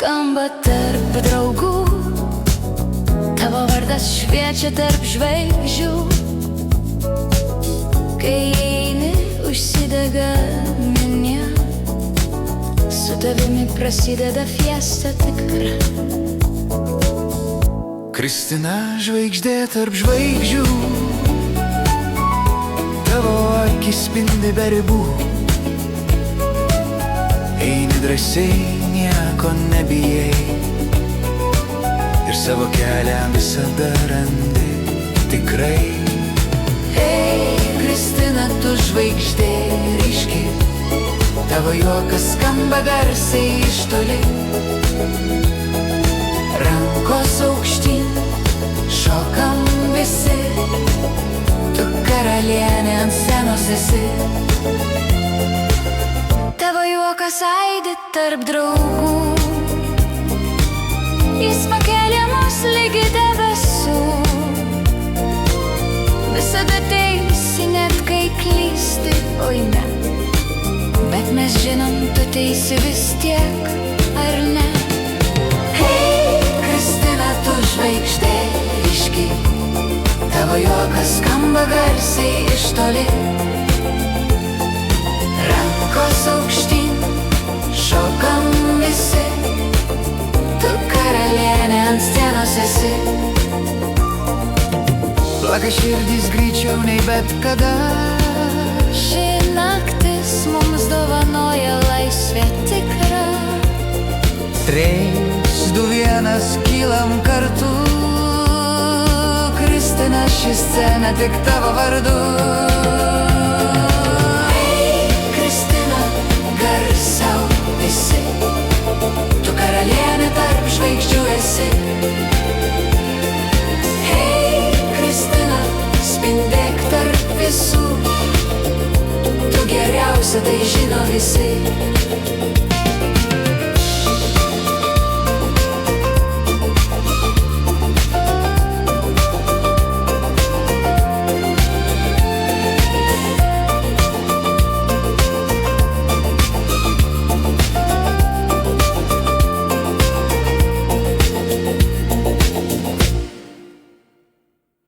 skamba tarp draugų, tavo vardas šviečia tarp žvaigždžių. Kai eini, užsidega minia, su tavimi prasideda fiesta tikra. Kristina, žvaigždė tarp žvaigždžių, tavo akis spindi be ribų. Eini drąsiai, nieko nebijai, ir savo kelią visada randi tikrai. Ei, Kristina, tu žvaigždė ryški, tavo juokas skamba garsiai iš toli. Rankos aukštyn, šokam visi, tu karalienė ant scenos esi. Tavo juokas aidi tarp draugų, jis pakelia mus ligi debesų. Visada teisi, net kai klysti, oi ne, bet mes žinom, tu teisi vis tiek, ar ne? Hei, Kristina, tu žvaigždė ryški, tavo juokas skamba garsiai iš toli. Rankos aukštyn, šokam visi, tu karalienė ant scenos esi. Plaka širdys greičiau nei bet kada, Ši naktis mums dovanoja laisvę tikrą. 3, 2, 1, kylam kartu. Kristina, ši scena tik tavo vardu. Ei, Kristina, garsiau visi, tu karalienė tarp žvaigždžių esi. Hei, Kristina, spindėk tarp visų, tu geriausia, tai žino visi.